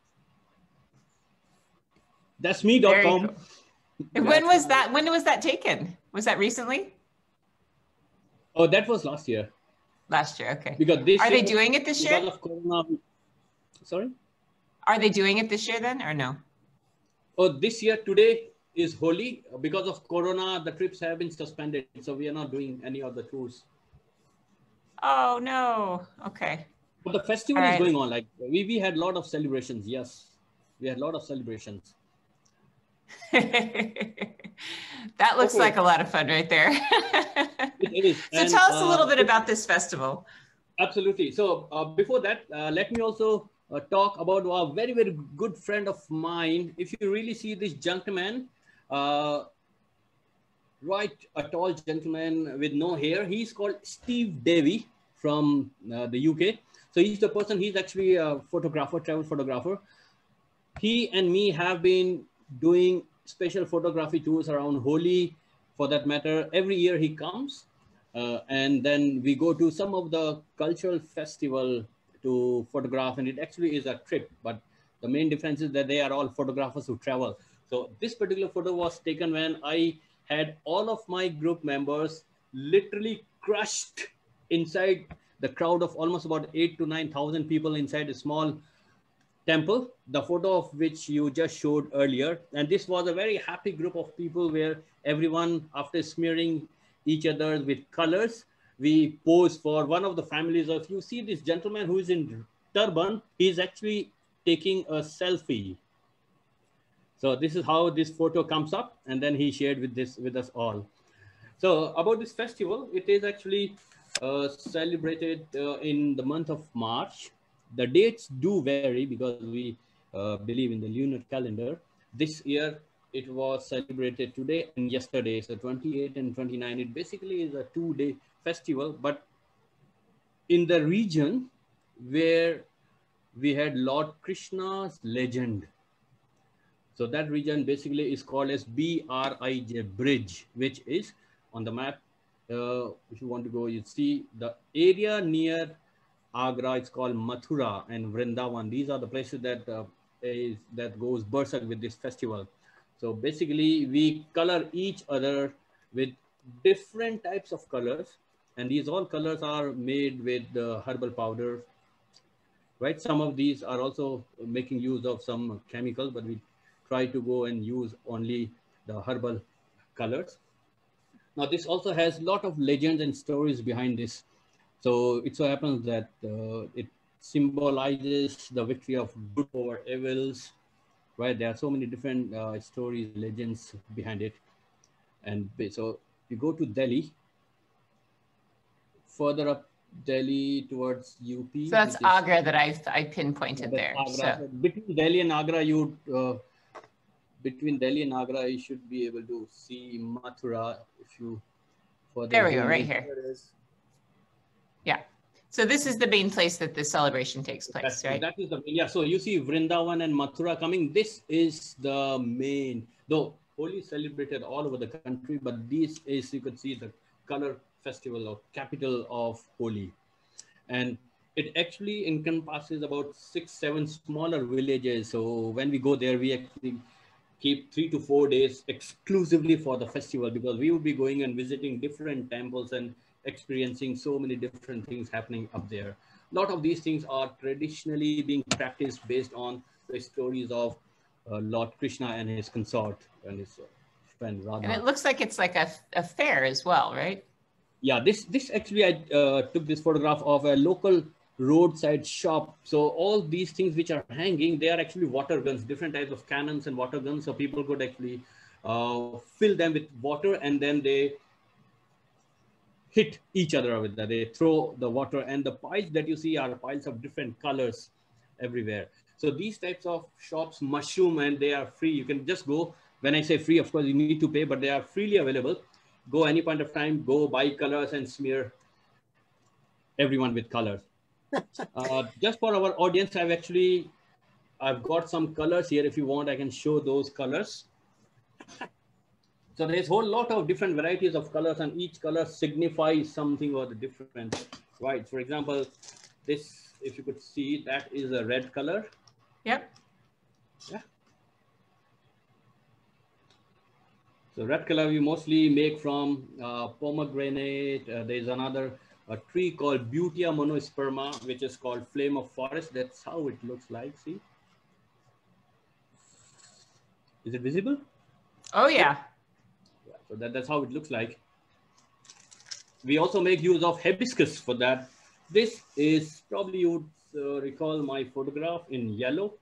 That's me.com. When was that? When was that taken? Was that recently? Oh, that was last year. Last year, okay. Because this Are year, they doing it this year? Because of Corona. Sorry? Are they doing it this year then, or no? Oh, this year, today is Holi. Because of Corona, the trips have been suspended. So we are not doing any of the tours. Oh, no. Okay. But the festival is going on. Like we had a lot of celebrations. Yes. We had a lot of celebrations. That looks like a lot of fun right there. It is. So tell us a little bit about this festival. Absolutely. So before that, let me also talk about a very, very good friend of mine. If you really see this gentleman, right, a tall gentleman with no hair, he's called Steve Davey from the UK. So he's the person, he's actually a photographer, travel photographer. He and me have been doing special photography tours around Holi, for that matter. Every year he comes, and then we go to some of the cultural festival to photograph, and it actually is a trip, but the main difference is that they are all photographers who travel. So this particular photo was taken when I had all of my group members literally crushed inside the crowd of almost about 8,000 to 9,000 people inside a small temple, the photo of which you just showed earlier. And this was a very happy group of people where everyone, after smearing each other with colors, we pose for one of the families. If you see this gentleman who is in turban, he's actually taking a selfie. So this is how this photo comes up, and then he shared with us all. So about this festival, it is actually celebrated in the month of March. The dates do vary because we believe in the lunar calendar. This year, it was celebrated today and yesterday. So 28 and 29, it basically is a 2-day festival. But in the region where we had Lord Krishna's legend, so that region basically is called as BRIJ Bridge, which is on the map. If you want to go, you see the area near Agra. It's called Mathura and Vrindavan. These are the places that that goes berserk with this festival. So basically, we color each other with different types of colors, and these all colors are made with herbal powder. Right? Some of these are also making use of some chemicals, but we try to go and use only the herbal colors. Now, this also has a lot of legends and stories behind this. So it so happens that it symbolizes the victory of good over evils, right? There are so many different stories, legends behind it. And so you go to Delhi, further up Delhi towards UP. So that's Agra that I pinpointed there. So between Delhi and Agra, between Delhi and Agra, you should be able to see Mathura if you. There we go, right here. There it is. Yeah. So this is the main place that the celebration takes place, right? That is the yeah. So you see Vrindavan and Mathura coming. This is the main. Though Holi is celebrated all over the country, but this is, you could see, the color festival or capital of Holi, and it actually encompasses about 6-7 smaller villages. So when we go there, we actually keep 3 to 4 days exclusively for the festival, because we would be going and visiting different temples and experiencing so many different things happening up there. A lot of these things are traditionally being practiced based on the stories of Lord Krishna and his consort and his friend Radha. And it looks like it's like a fair as well, right? Yeah, this actually, I took this photograph of a local roadside shop. So all these things which are hanging, they are actually water guns, different types of cannons and water guns. So people could actually fill them with water, and then they hit each other with that. They throw the water, and the piles that you see are piles of different colors everywhere. So these types of shops mushroom, and they are free. You can just go. When I say free, of course, you need to pay, but they are freely available. Go any point of time, go buy colors and smear everyone with colors. Just for our audience, I've got some colors here. If you want, I can show those colors. So there's a whole lot of different varieties of colors, and each color signifies something or the different, right? For example, this, if you could see, that is a red color. Yep. Yeah. So red color we mostly make from pomegranate. There's another a tree called Butea monosperma, which is called flame of forest. That's how it looks like. See? Is it visible? Oh, yeah. Yeah, so that's how it looks like. We also make use of hibiscus for that. This is probably, you would recall my photograph in yellow.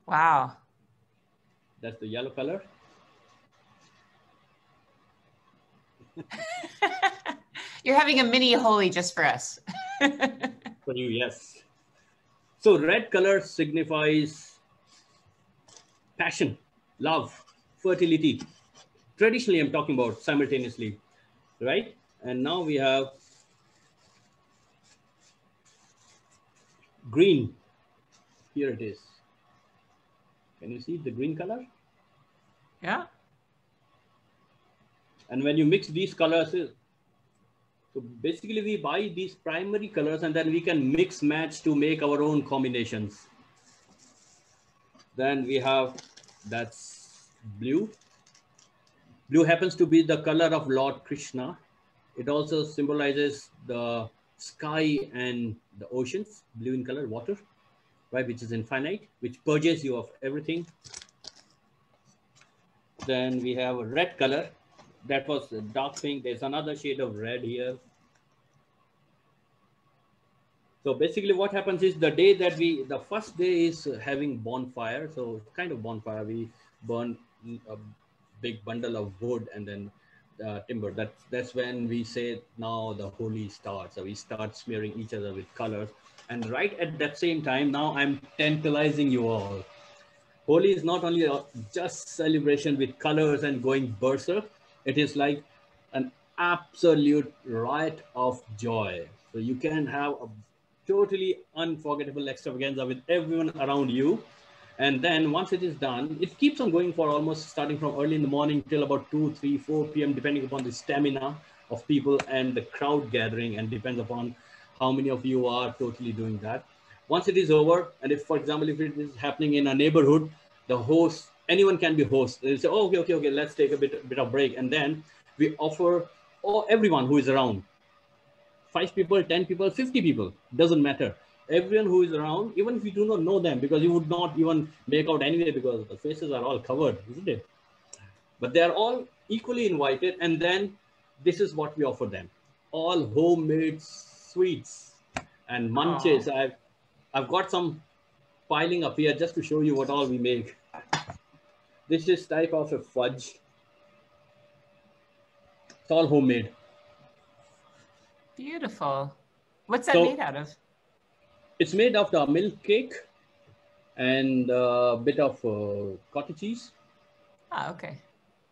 Wow. That's the yellow color. You're having a mini Holi just for us. For you, yes. So red color signifies passion, love, fertility. Traditionally, I'm talking about simultaneously, right? And now we have green. Here it is. Can you see the green color? Yeah. And when you mix these colors, so basically we buy these primary colors and then we can mix match to make our own combinations. Then we have, that's blue. Blue happens to be the color of Lord Krishna. It also symbolizes the sky and the oceans, blue in color, water, right, which is infinite, which purges you of everything. Then we have a red color. That was dark pink. There's another shade of red here. So basically what happens is the day that the first day is having bonfire. So kind of bonfire, we burn a big bundle of wood and then timber. That's when we say now the Holi starts. So we start smearing each other with colors. And right at that same time, now I'm tantalizing you all. Holi is not only just celebration with colors and going berserk. It is like an absolute riot of joy. So you can have a totally unforgettable extravaganza with everyone around you. And then once it is done, it keeps on going for almost starting from early in the morning till about 2, 3, 4 p.m., depending upon the stamina of people and the crowd gathering, and depends upon how many of you are totally doing that. Once it is over, and if, for example, if it is happening in a neighborhood, the host, anyone can be host. They say, oh, okay, let's take a bit of break. And then we offer everyone who is around, 5 people, 10 people, 50 people, doesn't matter. Everyone who is around, even if you do not know them, because you would not even make out anyway because the faces are all covered, isn't it? But they are all equally invited. And then this is what we offer them. All homemade sweets and munches. I've got some piling up here just to show you what all we make. This is type of a fudge. It's all homemade. Beautiful. What's that made out of? It's made of the milk cake and a bit of cottage cheese. Oh, okay.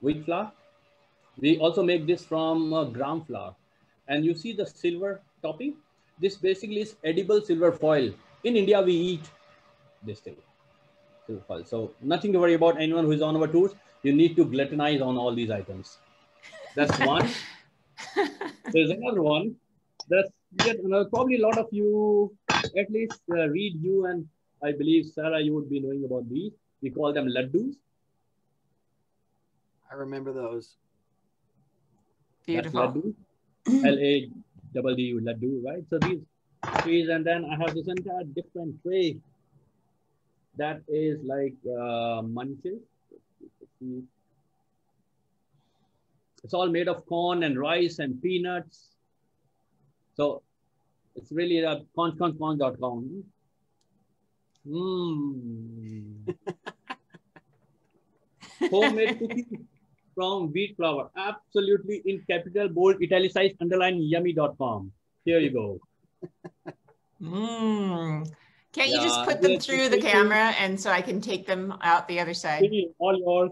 Wheat flour. We also make this from gram flour. And you see the silver topping? This basically is edible silver foil. In India, we eat this thing, silver foil. So nothing to worry about. Anyone who is on our tours, you need to gluttonize on all these items. That's one. There's another one. That's yet another. Probably a lot of you, at least Reed, you and I believe Sarah, you would be knowing about these. We call them laddus. I remember those. Beautiful. That's laddu. L-A-D-D-U, laddu, right? So these trees, and then I have this entire different tray that is like munches. It's all made of corn and rice and peanuts. So it's really at conch.com. Homemade cookies from wheat flour. Absolutely in capital, bold, italicized, underline, yummy.com. Here you go. Can't you just put them through the camera and so I can take them out the other side? All yours.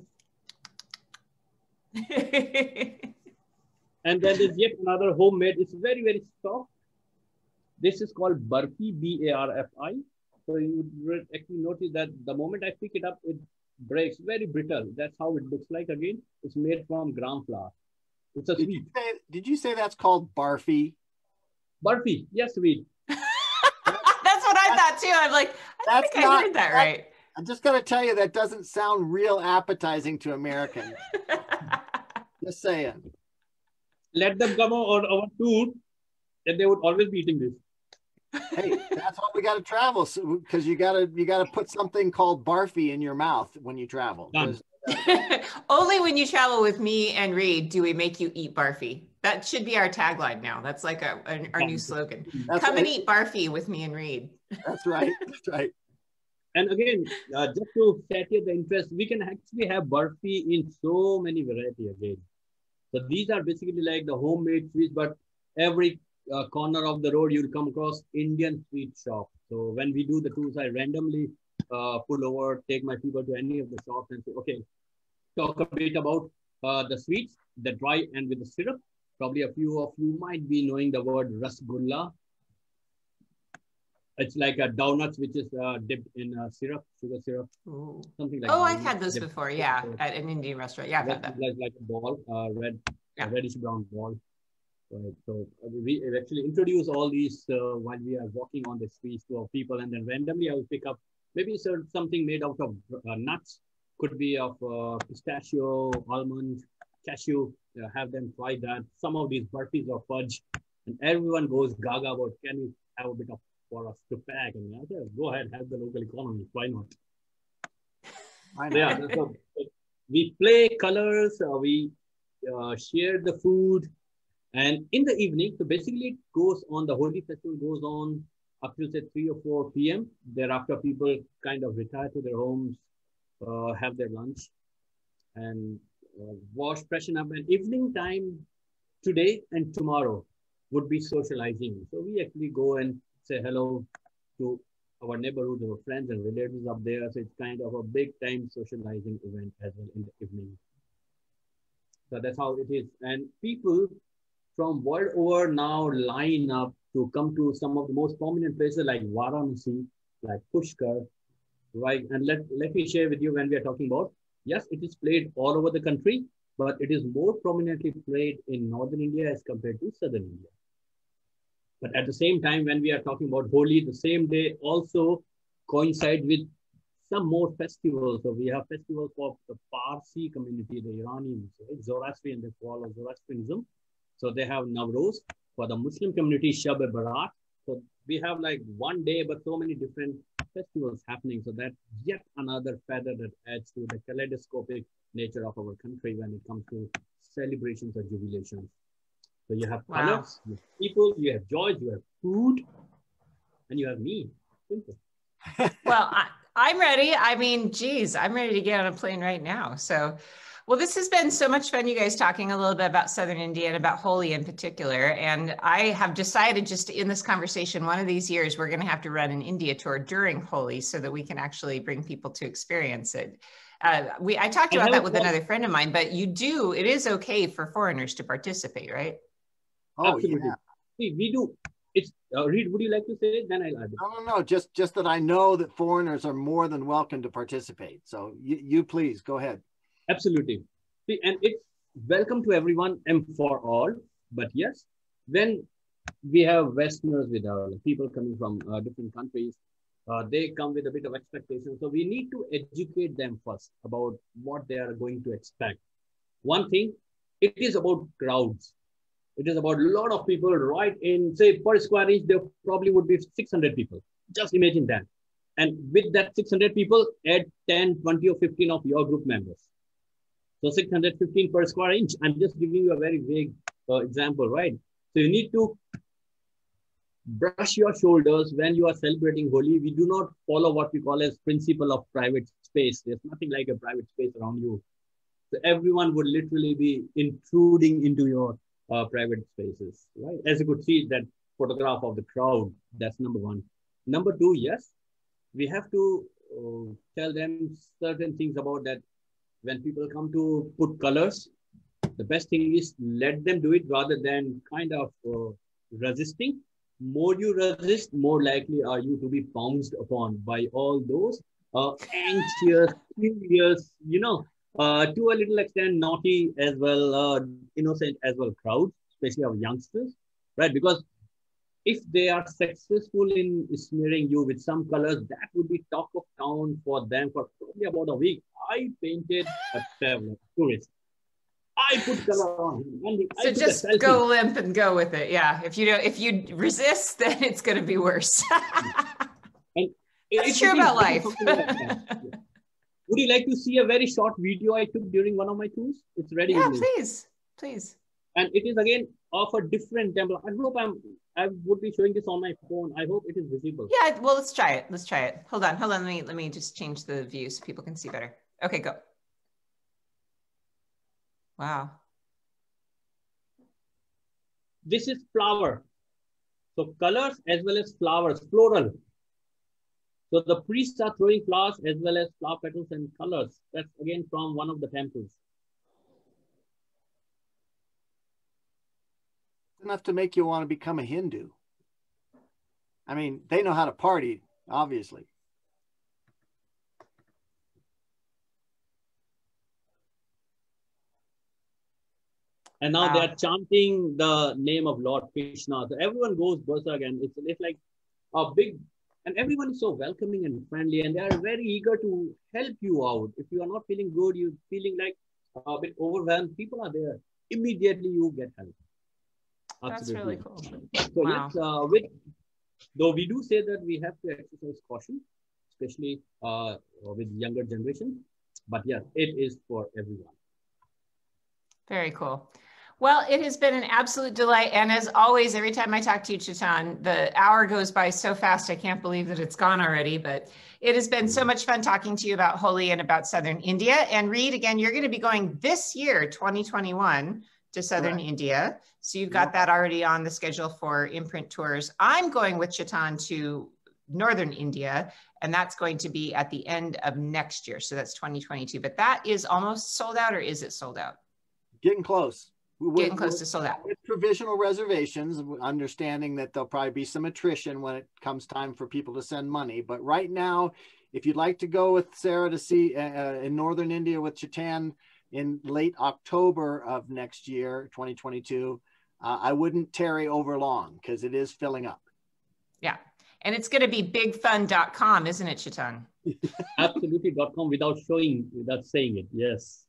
And then there's yet another homemade. It's very, very soft. This is called Barfi, B-A-R-F-I. So you would actually notice that the moment I pick it up, it breaks, very brittle. That's how it looks like again. It's made from gram flour. It's a sweet. Did you say that's called Barfi? Barfi, yes, sweet. That's what I thought too. I'm like, I think I heard that right. I'm just going to tell you that doesn't sound real appetizing to Americans. Just saying. Let them come on our tour, and they would always be eating this. Hey, that's why we got to travel, because you got to put something called Barfi in your mouth when you travel. Only when you travel with me and Reed do we make you eat Barfi. That should be our tagline now. That's like our new slogan. Come and eat Barfi with me and Reed. That's right. That's right. And again, just to satiate the interest, we can actually have Barfi in so many varieties again. So these are basically like the homemade sweets, but every corner of the road, you'll come across Indian sweet shop. So when we do the tours, I randomly pull over, take my people to any of the shops and say, okay, talk a bit about the sweets, the dry and with the syrup, Probably a few of you might be knowing the word rasgulla. It's like a donuts which is dipped in syrup, sugar syrup, Ooh. something like Oh, that. I've had those before. Yeah, at an Indian restaurant. Yeah, I've had that. Like a ball, Yeah. a reddish brown ball. Right. So we actually introduce all these while we are walking on the streets to our people, and then randomly I will pick up maybe something made out of nuts, could be of pistachio, almond, cashew. Have them try that. Some of these burfis or fudge, and everyone goes gaga about, can we have a bit of for us to pack? And I said, go ahead, have the local economy. Why not? Yeah. So we play colors. We share the food. And in the evening, so basically it goes on, the Holi festival goes on up to say 3 or 4 p.m. Thereafter, people kind of retire to their homes, have their lunch and wash, freshen up. And evening time today and tomorrow would be socializing. So we actually go and say hello to our neighborhood, our friends and relatives up there. So it's kind of a big time socializing event as well in the evening. So that's how it is. And people from world over now line up to come to some of the most prominent places like Varanasi, like Pushkar, right? And let me share with you when we are talking about, yes, it is played all over the country, but it is more prominently played in Northern India as compared to Southern India. But at the same time, when we are talking about Holi, the same day also coincide with some more festivals. So we have festivals for the Parsi community, the Iranians, right? Zoroastrian, they follow Zoroastrianism. So they have Navroz. For the Muslim community, Shab-e-Barat. So we have like one day, but so many different festivals happening. So that's yet another feather that adds to the kaleidoscopic nature of our country when it comes to celebrations or jubilations. So you have colors, you have people, you have joy, you have food, and you have me. Simple. Well, I'm ready. I mean, geez, I'm ready to get on a plane right now. So, well, this has been so much fun, you guys, talking a little bit about Southern India and about Holi in particular. And I have decided just in this conversation, one of these years, we're going to have to run an India tour during Holi so that we can actually bring people to experience it. I talked about that with another friend of mine, but it is okay for foreigners to participate, right? Oh, absolutely. Yeah. See, we do. It's Reed, would you like to say it? Then I'll add it. No. Just that I know that foreigners are more than welcome to participate. So you please go ahead. Absolutely. See, and it's welcome to everyone and for all. But yes, when we have Westerners with our people coming from different countries, they come with a bit of expectation. So we need to educate them first about what they are going to expect. One thing, it is about crowds. It is about a lot of people right in, say, per square inch, there probably would be 600 people. Just imagine that. And with that 600 people, add 10, 20 or 15 of your group members. So 615 per square inch. I'm just giving you a very vague example, right? So you need to brush your shoulders when you are celebrating Holi. We do not follow what we call as principle of private space. There's nothing like a private space around you. So everyone would literally be intruding into your private spaces, right? As you could see that photograph of the crowd, that's number one. Number two, yes, we have to tell them certain things about that. When people come to put colors, the best thing is let them do it rather than kind of resisting. More you resist, more likely are you to be pounced upon by all those anxious, curious, to a little extent naughty as well, innocent as well crowds, especially of youngsters, right? Because if they are successful in smearing you with some colors, that would be talk of town for them for probably about a week. I painted a traveler, tourist. I put color on him. So just go limp and go with it. Yeah. If you resist, then it's going to be worse. And it's true about life. Would you like to see a very short video I took during one of my tours? It's ready. Yeah, please. And it is again of a different temple. I hope I would be showing this on my phone. I hope it is visible. Yeah, well, let's try it. Hold on. Let me just change the view so people can see better. Okay, go. Wow. This is flower. So colors as well as flowers, floral. So the priests are throwing flowers as well as flower petals and colors. That's again from one of the temples. enough to make you want to become a Hindu. I mean, they know how to party, obviously. And now they're chanting the name of Lord Krishna. So everyone goes berserk, and it's like a big, and everyone is so welcoming and friendly, and they are very eager to help you out. If you are not feeling good, you're feeling like a bit overwhelmed, people are there. Immediately you get help. Absolutely. That's really cool. So Wow. yes, though we do say that we have to exercise caution, especially with younger generation, but yes, it is for everyone. Very cool. Well, it has been an absolute delight. And as always, every time I talk to you, Chetan, the hour goes by so fast. I can't believe that it's gone already, but it has been so much fun talking to you about Holi and about Southern India. And Reed, again, you're going to be going this year, 2021, to Southern India. So you've got that already on the schedule for imprint tours. I'm going with Chetan to Northern India, and that's going to be at the end of next year. So that's 2022, but that is almost sold out, or is it sold out? Getting close. Getting close to sold out. With provisional reservations, understanding that there'll probably be some attrition when it comes time for people to send money. But right now, if you'd like to go with Sarah to see in Northern India with Chetan in late October of next year, 2022, I wouldn't tarry over long because it is filling up. Yeah. And it's going to be bigfun.com, isn't it, Chetan? Absolutely.com without saying it. Yes.